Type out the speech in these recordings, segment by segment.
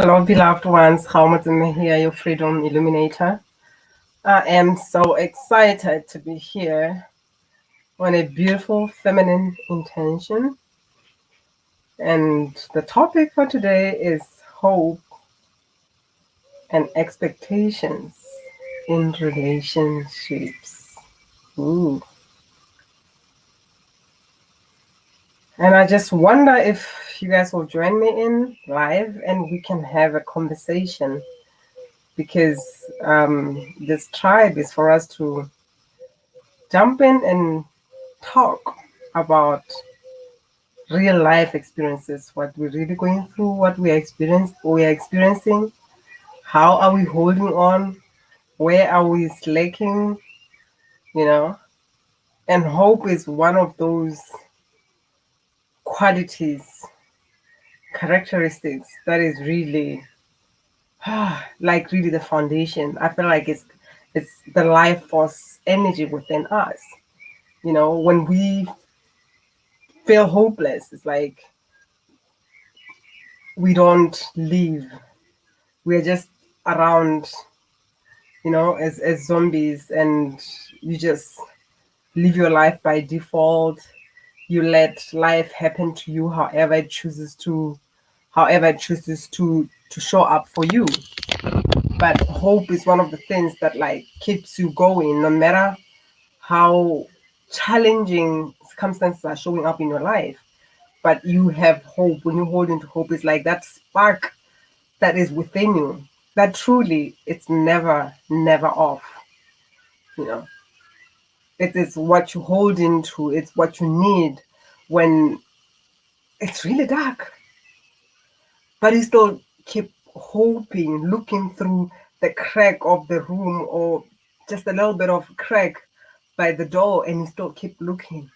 Hello, beloved ones. Haumatzime here, your freedom illuminator. I am so excited to be here on a beautiful feminine intention. And the topic for today is hope and expectations in relationships. Ooh. And I just wonder if you guys will join me in live and we can have a conversation, because this tribe is for us to jump in and talk about real life experiences, what we're really going through, what we are experiencing, how are we holding on, where are we slacking, you know. And hope is one of those qualities, characteristics that is really like really the foundation. I feel like it's the life force energy within us. You know, when we feel hopeless, it's like we don't live. We're just around, you know, as zombies, and you just live your life by default. You let life happen to you however it chooses to, show up for you. But hope is one of the things that like keeps you going no matter how challenging circumstances are showing up in your life. But you have hope. When you hold into hope, it's like that spark that is within you, that truly it's never off. You know, it is what you hold into, it's what you need when it's really dark, but you still keep hoping, looking through the crack of the room or just a little bit of crack by the door, and you still keep looking.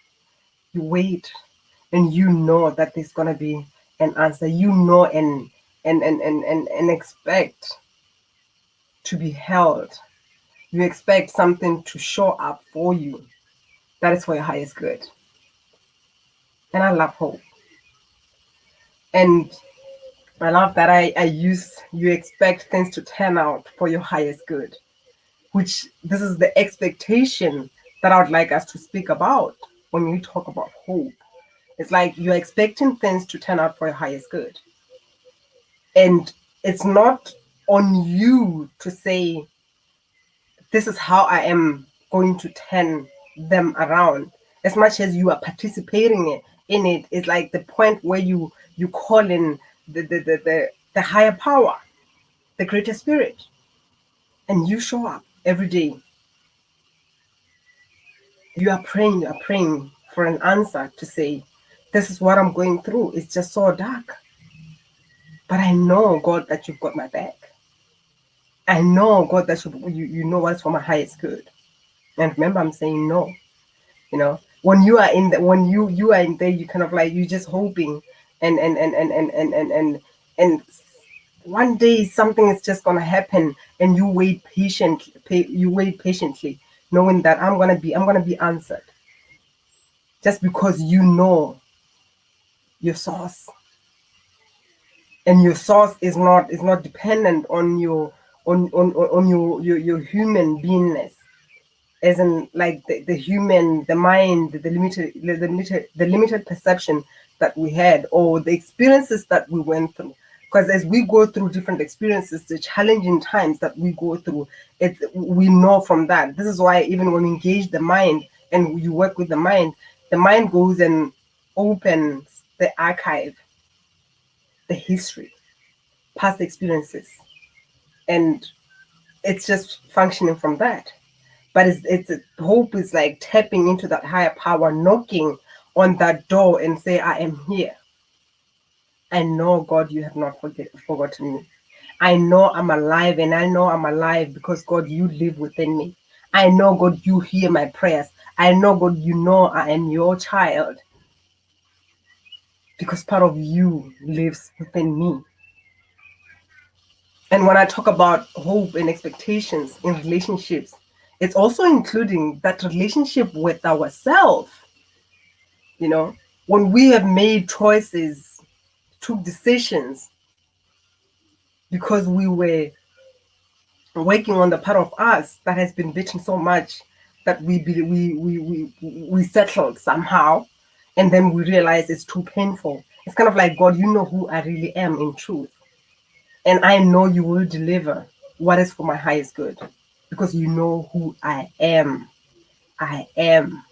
You wait, and you know that there's gonna be an answer. You know, and expect to be held. You expect something to show up for you. That is for your highest good. And I love hope. And I love that I use you expect things to turn out for your highest good, which this is the expectation that I would like us to speak about when we talk about hope. It's like you're expecting things to turn out for your highest good. And it's not on you to say, this is how I am going to turn them around. As much as you are participating in it, it's like the point where you call in the higher power, the greater spirit, and you show up every day. You are praying for an answer to say, this is what I'm going through. It's just so dark. But I know, God, that you've got my back. I know, God, that you know what's for my highest good. And remember, I'm saying no. You know, when you are in the when you are in there, you kind of like you just hoping, and one day something is just gonna happen, and you wait patiently, knowing that I'm gonna be answered, just because you know your source, and your source is not dependent on your on your human beingness, as in like the human, the mind, the limited perception that we had, or the experiences that we went through. Because as we go through different experiences, the challenging times that we go through, we know from that. This is why even when we engage the mind and you work with the mind goes and opens the archive, the history, past experiences, and it's just functioning from that. But it's hope is like tapping into that higher power, knocking on that door and say, I am here. I know, God, you have not forgotten me. I know I'm alive, and I know I'm alive because, God, you live within me. I know, God, you hear my prayers. I know, God, you know I am your child because part of you lives within me. And when I talk about hope and expectations in relationships, it's also including that relationship with ourselves. You know, when we have made choices, took decisions, because we were working on the part of us that has been beaten so much that we settled somehow, and then we realize it's too painful. It's kind of like, God, you know who I really am in truth, and I know you will deliver what is for my highest good, because you know who I am. I am.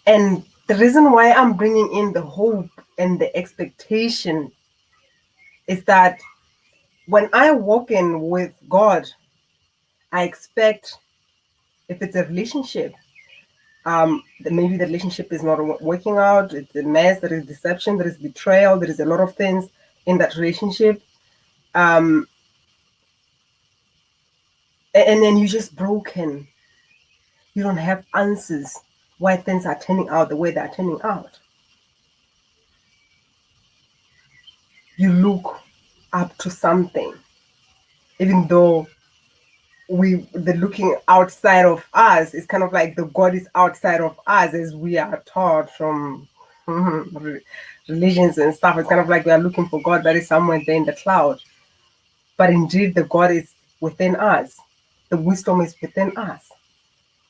And the reason why I'm bringing in the hope and the expectation is that when I walk in with God, I expect, if it's a relationship, maybe the relationship is not working out, it's a mess, there is deception, there is betrayal, there is a lot of things in that relationship. And then you're just broken. You don't have answers why things are turning out the way they're turning out. You look up to something, even though the looking outside of us is kind of like the God is outside of us, as we are taught from religions and stuff. It's kind of like we are looking for God that is somewhere there in the cloud. But indeed, the God is within us. The wisdom is within us.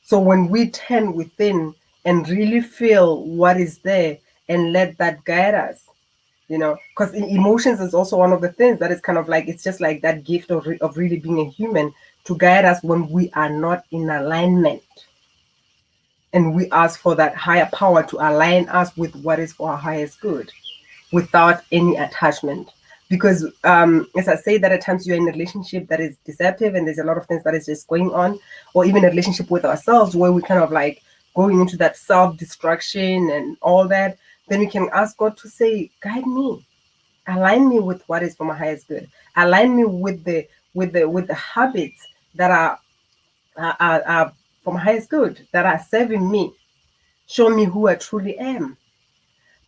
So when we turn within and really feel what is there and let that guide us, because emotions is also one of the things that is kind of like, it's just like that gift of really being a human, to guide us when we are not in alignment, and we ask for that higher power to align us with what is for our highest good without any attachment. Because as I say, that at times you're in a relationship that is deceptive and there's a lot of things that is just going on, or even a relationship with ourselves where we kind of like going into that self-destruction and all that, then we can ask God to say, guide me, align me with what is for my highest good, align me with the habits that are for my highest good, that are serving me, show me who I truly am.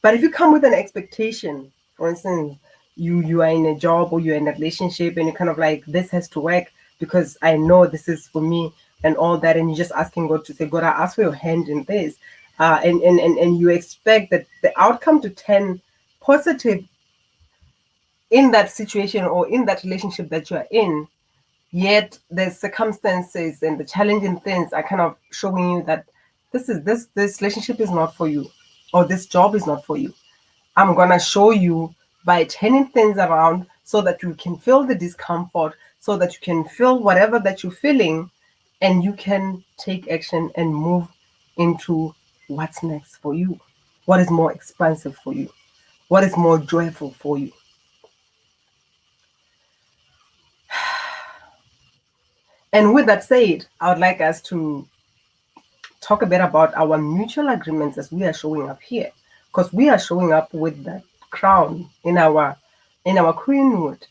But if you come with an expectation, for instance, you are in a job or you're in a relationship and you're kind of like, this has to work because I know this is for me and all that, and you're just asking God to say, God, I ask for your hand in this, and you expect that the outcome to turn positive in that situation or in that relationship that you're in, yet the circumstances and the challenging things are kind of showing you that this relationship is not for you, or this job is not for you. I'm gonna show you by turning things around so that you can feel the discomfort, so that you can feel whatever that you're feeling, and you can take action and move into what's next for you, what is more expansive for you, what is more joyful for you. And with that said, I would like us to talk a bit about our mutual agreements as we are showing up here, because we are showing up with that crown in our queenhood,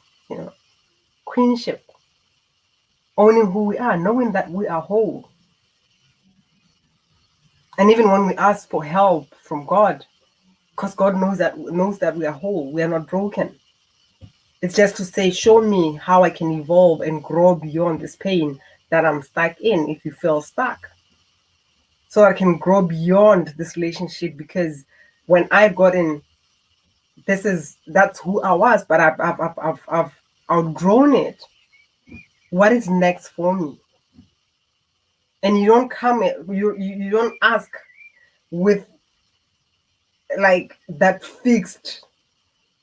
queenship, owning who we are, knowing that we are whole. And even when we ask for help from God, because God knows that we are whole, we are not broken. It's just to say, show me how I can evolve and grow beyond this pain that I'm stuck in, if you feel stuck. So I can grow beyond this relationship, because when I got in, that's who I was, but I've outgrown it. What is next for me? And you don't come, you don't ask with like that fixed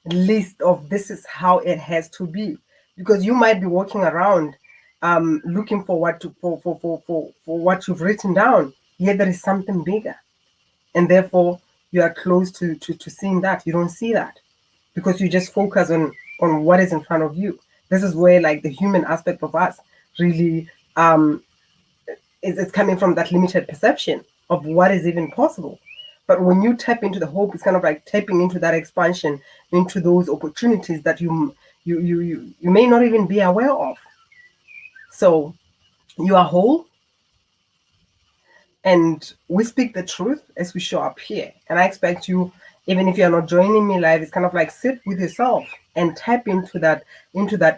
list of this is how it has to be, because you might be walking around looking for what to for what you've written down, yet there is something bigger, and therefore you are close to seeing that. You don't see that because you just focus on what is in front of you. This is where like the human aspect of us really is coming from, that limited perception of what is even possible. But when you tap into the hope, it's kind of like tapping into that expansion, into those opportunities that you may not even be aware of. So you are whole, and we speak the truth as we show up here. And I expect you, even if you're not joining me live, it's kind of like sit with yourself and tap into that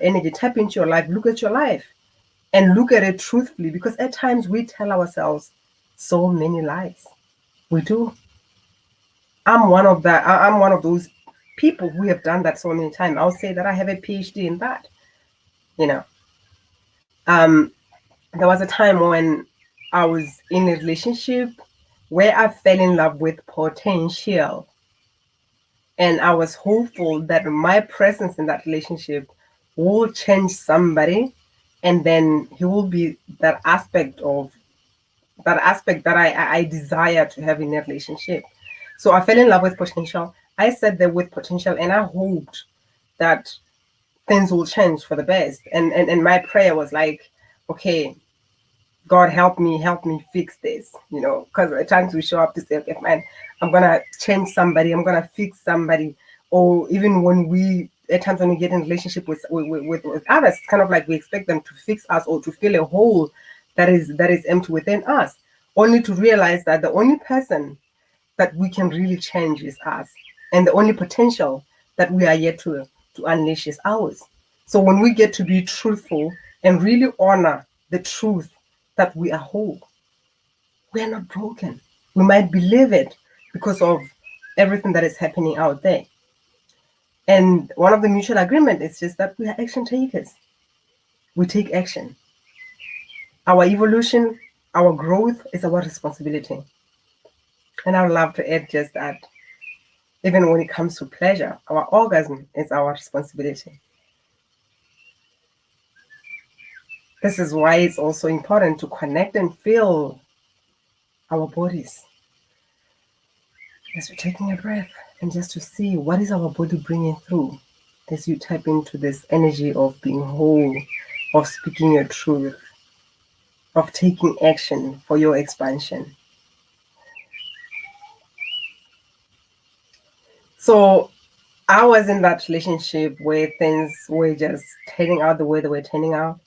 energy, tap into your life, look at your life and look at it truthfully, because at times we tell ourselves so many lies. We do. I'm one of those people who have done that so many times. I'll say that I have a PhD in that. You know, um, there was a time when I was in a relationship where I fell in love with potential. And I was hopeful that my presence in that relationship will change somebody, and then he will be that aspect that I desire to have in a relationship. So I fell in love with potential. I sat there with potential and I hoped that things will change for the best. And my prayer was like, okay, God help me fix this, because at times we show up to say, okay, man, I'm gonna change somebody, I'm gonna fix somebody, or even at times when we get in relationship with others, it's kind of like we expect them to fix us or to fill a hole that is empty within us, only to realize that the only person that we can really change is us, and the only potential that we are yet to unleash is ours. So when we get to be truthful and really honor the truth that we are whole, we are not broken. We might believe it because of everything that is happening out there. And one of the mutual agreement is just that we are action takers. We take action. Our evolution, our growth is our responsibility. And I would love to add just that even when it comes to pleasure, our orgasm is our responsibility. This is why it's also important to connect and feel our bodies as we're taking a breath, and just to see what is our body bringing through as you tap into this energy of being whole, of speaking your truth, of taking action for your expansion. So I was in that relationship where things were just turning out the way they were turning out,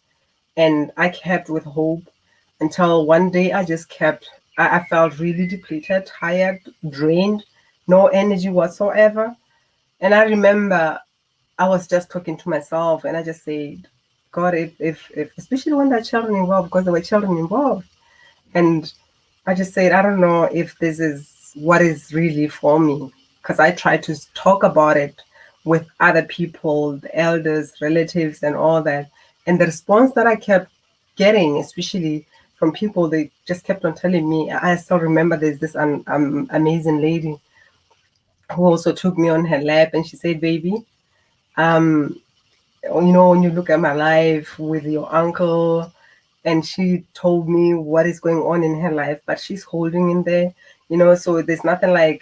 and I kept with hope until one day I felt really depleted, tired, drained, no energy whatsoever. And I remember I was just talking to myself and I just said, God, if especially when there are children involved, because there were children involved, and I just said, I don't know if this is what is really for me. Because I tried to talk about it with other people, the elders, relatives, and all that. And the response that I kept getting, especially from people, they just kept on telling me. I still remember there's this amazing lady who also took me on her lap and she said, baby, um, when you look at my life with your uncle, and she told me what is going on in her life, but she's holding in there, so there's nothing like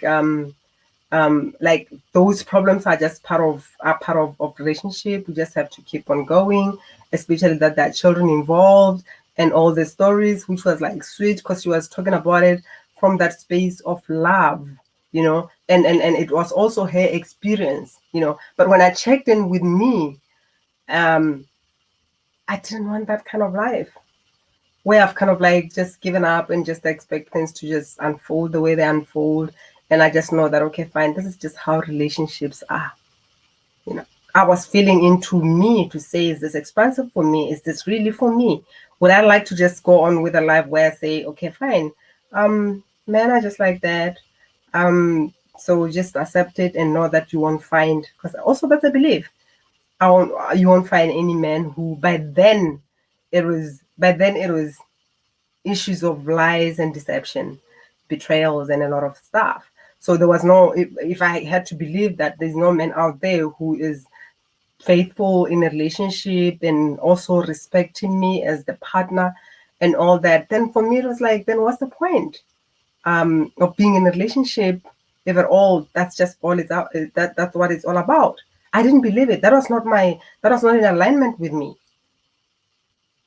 those problems are just part of relationship. We just have to keep on going, especially that there are children involved and all the stories, which was like sweet because she was talking about it from that space of love, and it was also her experience, but when I checked in with me, um I didn't want that kind of life where I've kind of like just given up and just expect things to just unfold the way they unfold. And I just know that, okay, fine, this is just how relationships are. You know, I was feeling into me to say, is this expansive for me? Is this really for me? Would I like to just go on with a life where I say, okay, fine, men are just like that. So just accept it and know that you won't find, because also that's a belief. You won't find any man who by then it was issues of lies and deception, betrayals, and a lot of stuff. So there was no, if I had to believe that there's no man out there who is faithful in a relationship and also respecting me as the partner and all that, then for me it was like, then what's the point of being in a relationship if at all that's just all it's out, that's what it's all about. I didn't believe it. That was not in alignment with me.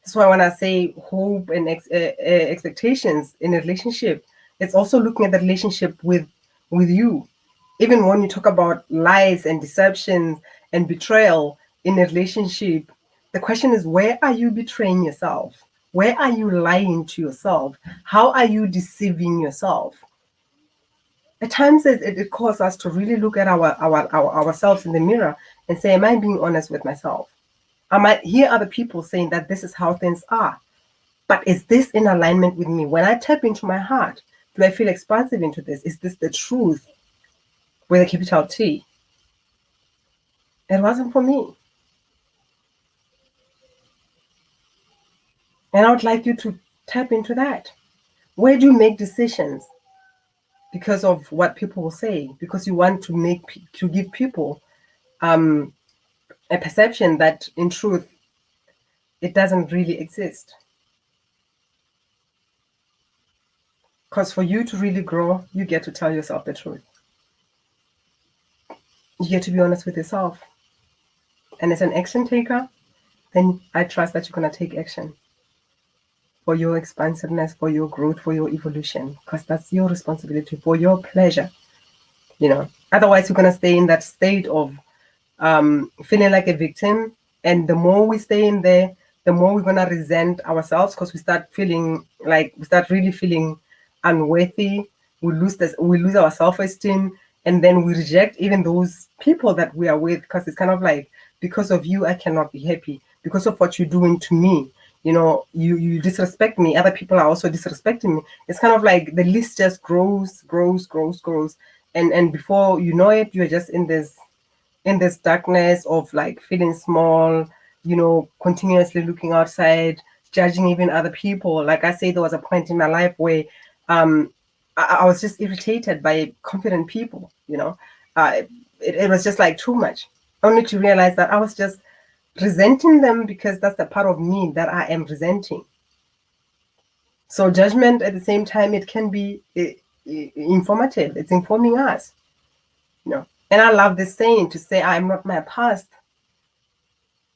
That's why when I say hope and expectations in a relationship, it's also looking at the relationship with you. Even when you talk about lies and deceptions and betrayal in a relationship, the question is, where are you betraying yourself? Where are you lying to yourself? How are you deceiving yourself? At times it calls us to really look at ourselves in the mirror and say, am I being honest with myself? I might hear other people saying that this is how things are, but is this in alignment with me? When I tap into my heart, do I feel expansive into this? Is this the truth with a capital T? It wasn't for me. And I would like you to tap into that. Where do you make decisions because of what people will say? Because you want to give people um, a perception that in truth it doesn't really exist. Because for you to really grow, you get to tell yourself the truth. You get to be honest with yourself. And as an action taker, then I trust that you're going to take action for your expansiveness, for your growth, for your evolution, because that's your responsibility, for your pleasure. Otherwise, you're going to stay in that state of feeling like a victim. And the more we stay in there, the more we're going to resent ourselves because we start really feeling unworthy. We lose our self-esteem, and then we reject even those people that we are with because it's kind of like, because of you, I cannot be happy because of what you're doing to me. You disrespect me. Other people are also disrespecting me. It's kind of like the list just grows. And before you know it, you're just in this darkness of like feeling small, continuously looking outside, judging even other people. Like I say, there was a point in my life where I was just irritated by confident people, it was just like too much, only to realize that I was just resenting them because that's the part of me that I am resenting. So judgment at the same time, it can be informative. It's informing us, And I love this saying to say, I'm not my past.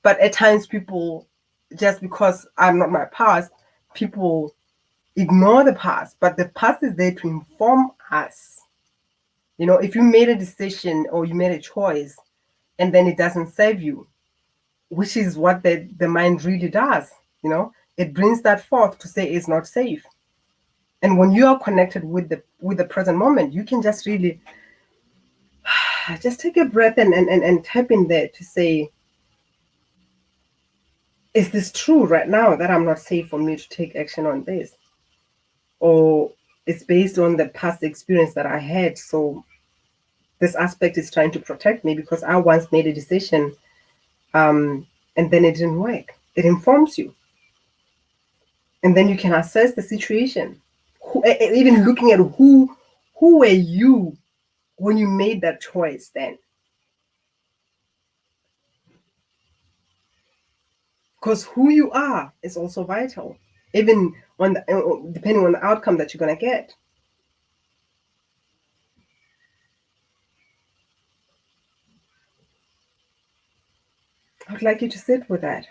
But at times people, just because I'm not my past, people ignore the past. But the past is there to inform us. If you made a decision or you made a choice and then it doesn't serve you, which is what the mind really does, it brings that forth to say it's not safe. And when you are connected with the present moment, you can just really just take a breath and tap in there to say, is this true right now that I'm not safe for me to take action on this? Or it's based on the past experience that I had. So this aspect is trying to protect me because I once made a decision and then it didn't work. It informs you. And then you can assess the situation. Even looking at who were you when you made that choice then? Because who you are is also vital, even depending on the outcome that you're going to get. I would like you to sit with that.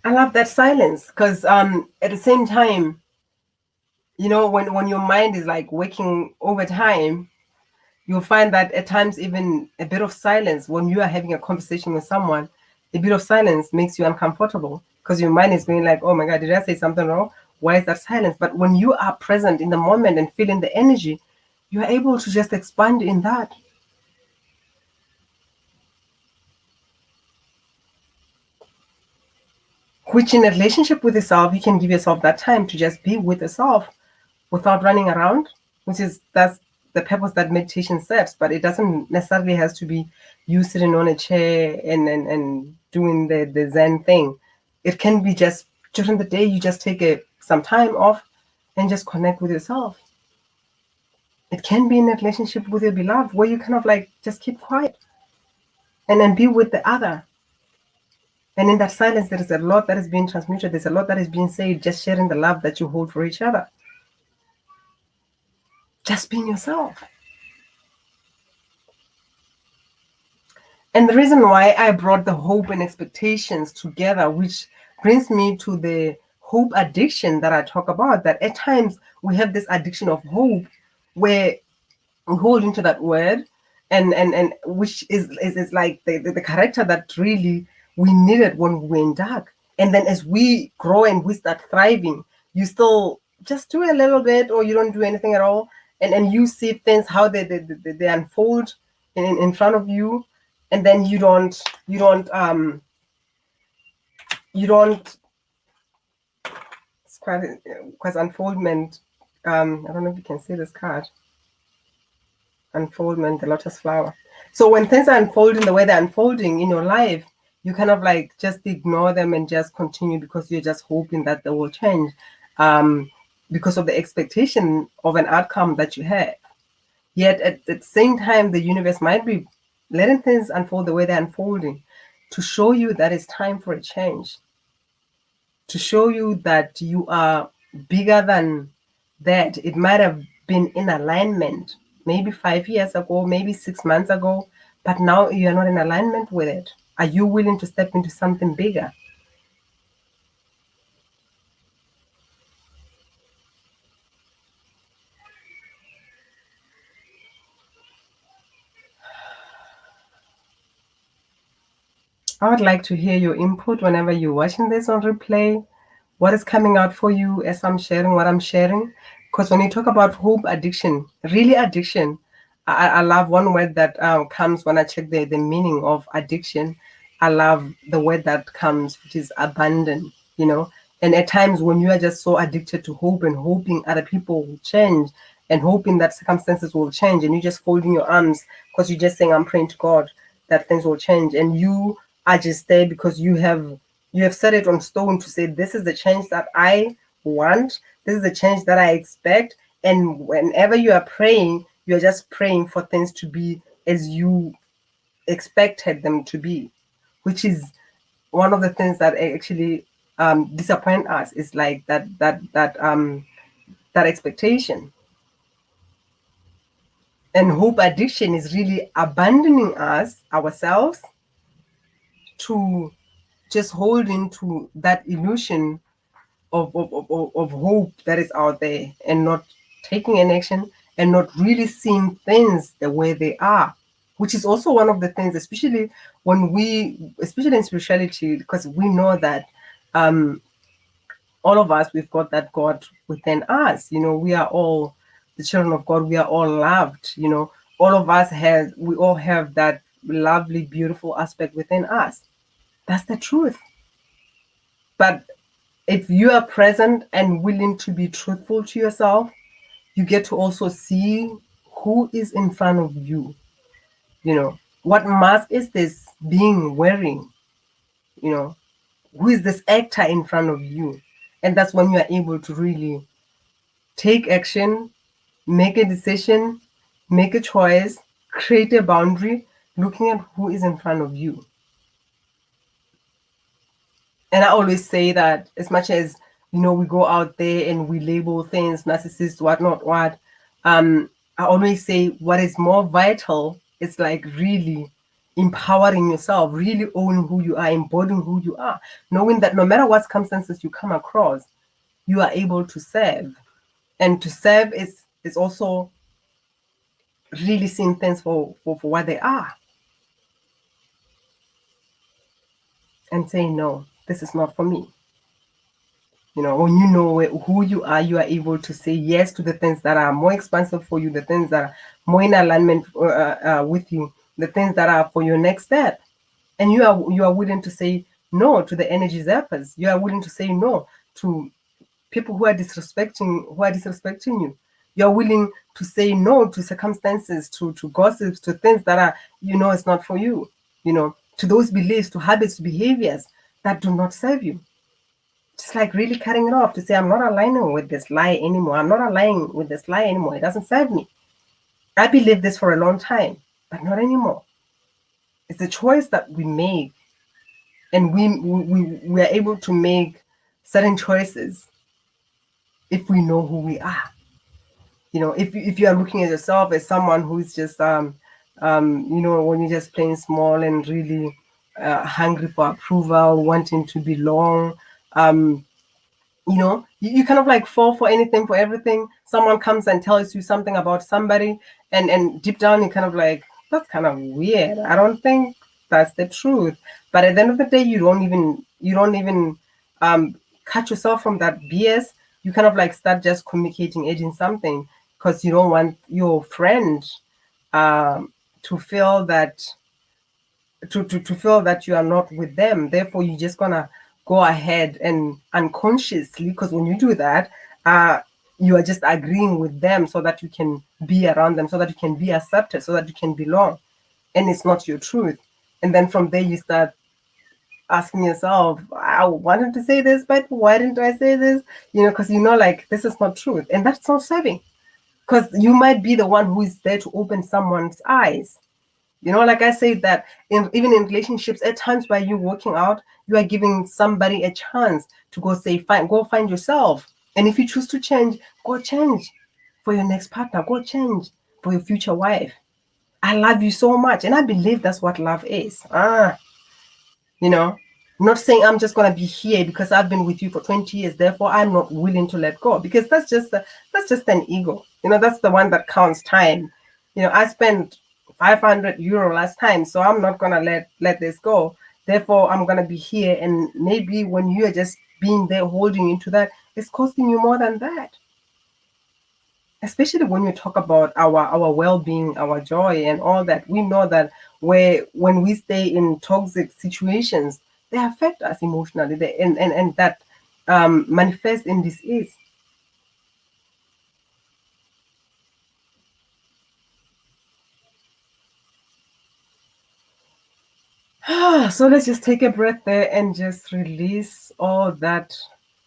I love that silence because at the same time, when your mind is like working overtime, you'll find that at times even a bit of silence when you are having a conversation with someone, a bit of silence makes you uncomfortable because your mind is going like, oh my God, did I say something wrong? Why is that silence? But when you are present in the moment and feeling the energy, you are able to just expand in that. Which in a relationship with yourself, you can give yourself that time to just be with yourself without running around, that's the purpose that meditation serves. But it doesn't necessarily has to be you sitting on a chair and doing the Zen thing. It can be just during the day, you just take some time off and just connect with yourself. It can be in a relationship with your beloved where you kind of like just keep quiet and then be with the other. And in that silence, there is a lot that is being transmuted. There's a lot that is being said, just sharing the love that you hold for each other. Just being yourself. And the reason why I brought the hope and expectations together, which brings me to the hope addiction that I talk about, that at times we have this addiction of hope where we hold into that word and which is like the character that really we needed when we were in dark. And then as we grow and we start thriving, you still just do a little bit or you don't do anything at all. And you see things, how they unfold in front of you, and then you don't it's quite because unfoldment, I don't know if you can see this card, unfoldment, the lotus flower. So when things are unfolding the way they're unfolding in your life, you kind of like just ignore them and just continue because you're just hoping that they will change, because of the expectation of an outcome that you have. Yet at the same time, the universe might be letting things unfold the way they're unfolding to show you that it's time for a change, to show you that you are bigger than that. It might have been in alignment maybe 5 years ago, maybe 6 months ago, but now you're not in alignment with it. Are you willing to step into something bigger? I would like to hear your input whenever you're watching this on replay. What is coming out for you as I'm sharing what I'm sharing? Because when you talk about hope addiction, really addiction, I love one word that comes when I check the meaning of addiction. I love the word that comes, which is abandon, you know. And at times when you are just so addicted to hope and hoping other people will change and hoping that circumstances will change, and you just folding your arms because you're just saying, I'm praying to God that things will change, and you are just there because you have set it on stone to say, this is the change that I want, this is the change that I expect. And whenever you are praying, you're just praying for things to be as you expected them to be, which is one of the things that actually disappoint us, is like that expectation. And hope addiction is really abandoning ourselves to just hold into that illusion of hope that is out there, and not taking an action and not really seeing things the way they are, which is also one of the things, especially especially in spirituality, because we know that all of us, we've got that God within us. We are all the children of God. We are all loved. All of us we all have that lovely, beautiful aspect within us. That's the truth. But if you are present and willing to be truthful to yourself, you get to also see who is in front of you. What mask is this being wearing? Who is this actor in front of you? And that's when you are able to really take action, make a decision, make a choice, create a boundary, looking at who is in front of you. And I always say that as much as, we go out there and we label things, narcissist, whatnot, what, I always say what is more vital is like really empowering yourself, really owning who you are, embodying who you are, knowing that no matter what circumstances you come across, you are able to serve. And to serve is also really seeing things for what they are, and saying, no, this is not for me. When you know who you are able to say yes to the things that are more expansive for you, the things that are more in alignment with you, the things that are for your next step. And you are willing to say no to the energy zappers. You are willing to say no to people who are disrespecting you. You're willing to say no to circumstances, to gossips, to things that are, it's not for you, to those beliefs, to habits, to behaviors that do not serve you. Just like really cutting it off, to say, I'm not aligning with this lie anymore. I'm not aligning with this lie anymore. It doesn't serve me. I believed this for a long time, but not anymore. It's a choice that we make, and we are able to make certain choices if we know who we are. If you are looking at yourself as someone who's just when you're just playing small and really hungry for approval, wanting to belong, you kind of like fall for anything, for everything. Someone comes and tells you something about somebody, and deep down you kind of like, that's kind of weird. I don't think that's the truth. But at the end of the day, you don't even cut yourself from that BS. You kind of like start just communicating, adding something, because you don't want your friend to feel that to feel that you are not with them. Therefore, you're just gonna go ahead and unconsciously, because when you do that, you are just agreeing with them so that you can be around them, so that you can be accepted, so that you can belong, and it's not your truth. And then from there, you start asking yourself, I wanted to say this, but why didn't I say this? Because like this is not truth, and that's not serving. Because you might be the one who is there to open someone's eyes. Like I say that even in relationships, at times by you working out, you are giving somebody a chance to go find yourself. And if you choose to change, go change for your next partner. Go change for your future wife. I love you so much, and I believe that's what love is. you know Not saying I'm just going to be here because I've been with you for 20 years, therefore I'm not willing to let go, because that's just an ego. That's the one that counts time. I spent 500 euro last time, so I'm not going to let this go. Therefore I'm going to be here, and maybe when you're just being there holding into that, it's costing you more than that. Especially when we talk about our well-being, our joy, and all that. We know that when we stay in toxic situations, they affect us emotionally, and that manifest in disease. So let's just take a breath there and just release all that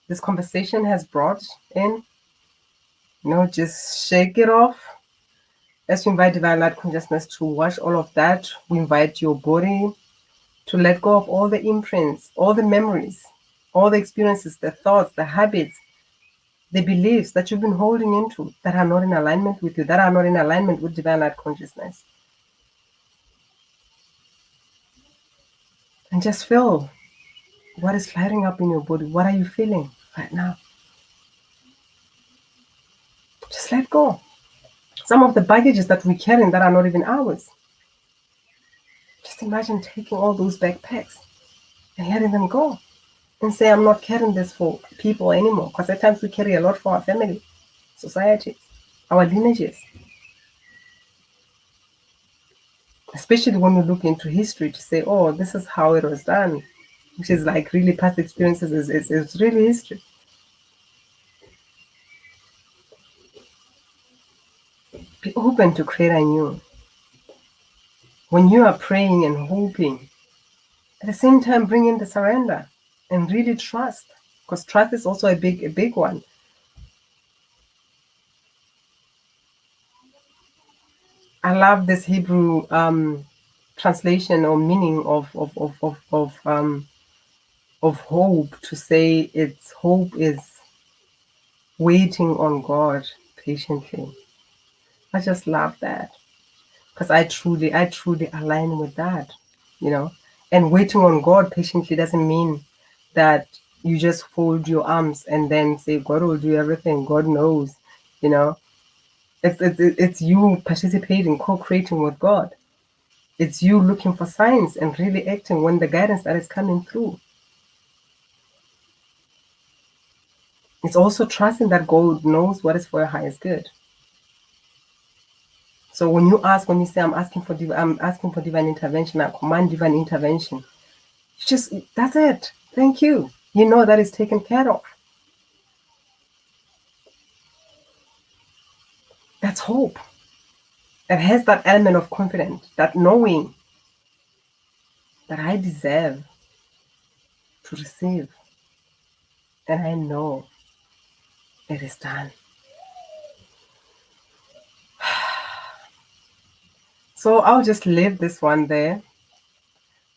this conversation has brought in. Just shake it off. Let's invite divine light consciousness to wash all of that. We invite your body to let go of all the imprints, all the memories, all the experiences, the thoughts, the habits, the beliefs that you've been holding into that are not in alignment with you, that are not in alignment with divine light consciousness. And just feel what is lighting up in your body. What are you feeling right now? Just let go. Some of the baggages that we're carrying that are not even ours. Just imagine taking all those backpacks and letting them go. And say, I'm not carrying this for people anymore. Because at times we carry a lot for our family, society, our lineages. Especially when we look into history to say, oh, this is how it was done, which is like really past experiences, is really history. Be open to create anew. When you are praying and hoping, at the same time bring in the surrender and really trust, because trust is also a big one. I love this Hebrew translation or meaning of hope, to say its hope is waiting on God patiently. I just love that, because I truly align with that, And waiting on God patiently doesn't mean that you just fold your arms and then say God will do everything. God knows, you know. It's you participating, co-creating with God. It's you looking for signs and really acting when the guidance that is coming through. It's also trusting that God knows what is for your highest good. So when you say I'm asking for divine intervention, I command divine intervention. Just that's it. Thank you. You know that is taken care of. That's hope. It has that element of confidence, that knowing that I deserve to receive, and I know it is done. So I'll just leave this one there.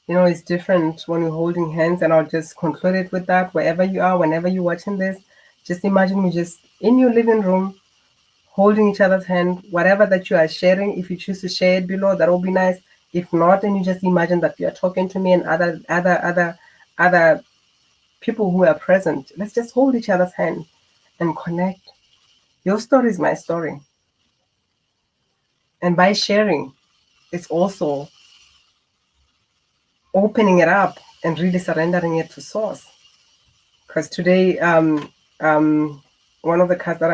It's different when we're holding hands, and I'll just conclude it with that. Wherever you are, whenever you're watching this, just imagine you just in your living room, holding each other's hand, whatever that you are sharing. If you choose to share it below, that will be nice. If not, then you just imagine that you are talking to me and other people who are present. Let's just hold each other's hand and connect. Your story is my story. And by sharing, it's also opening it up and really surrendering it to source. Because today, one of the cards that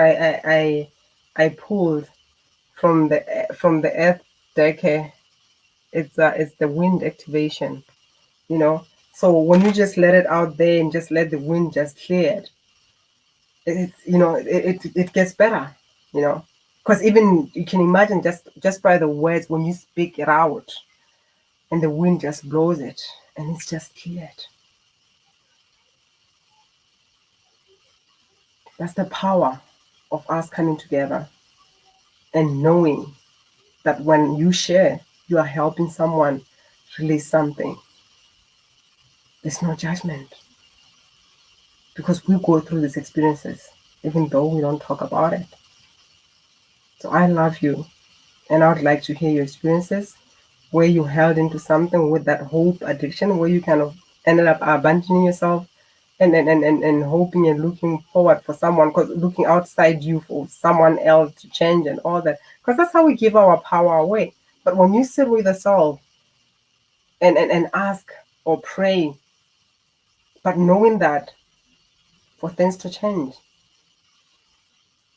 I pulled from the earth deck It's the wind activation, you know. So when you just let it out there and just let the wind just clear it, it gets better, you know. Because even you can imagine just by the words when you speak it out, and the wind just blows it, and it's just cleared. That's the power of us coming together and knowing that when you share, you are helping someone release something. There's no judgment because we go through these experiences, even though we don't talk about it. So I love you, and I would like to hear your experiences where you held into something with that hope addiction, where you kind of ended up abandoning yourself and hoping and looking forward for someone, because looking outside you for someone else to change and all that. Because that's how we give our power away. But when you sit with yourself and ask or pray, but knowing that for things to change,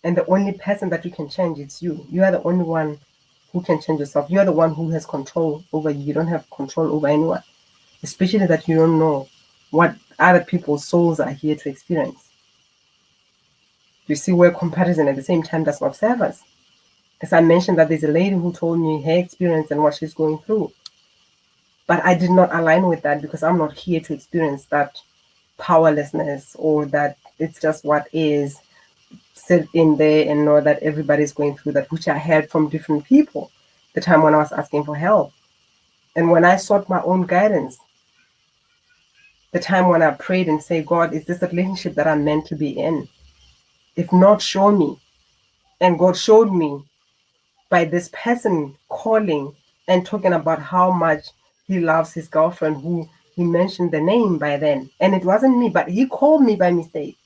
and the only person that you can change is you. You are the only one who can change yourself. You are the one who has control over you. You don't have control over anyone, especially that you don't know what other people's souls are here to experience. You see where comparison at the same time does not serve us. As I mentioned, that there's a lady who told me her experience and what she's going through. But I did not align with that because I'm not here to experience that powerlessness or that it's just what is. Sit in there and know that everybody's going through that, which I heard from different people the time when I was asking for help. And when I sought my own guidance, the time when I prayed and say, God, is this a relationship that I'm meant to be in? If not, show me. And God showed me by this person calling and talking about how much he loves his girlfriend, who he mentioned the name by then. And it wasn't me, but he called me by mistake.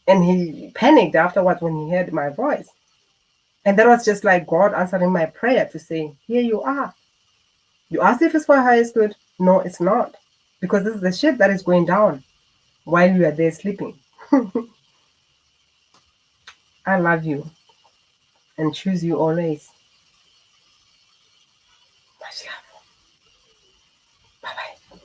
And he panicked afterwards when he heard my voice. And that was just like God answering my prayer to say, here you are. You asked if it's for highest good. No, it's not. Because this is the shit that is going down while you are there sleeping. I love you and choose you always. Much love. Bye bye.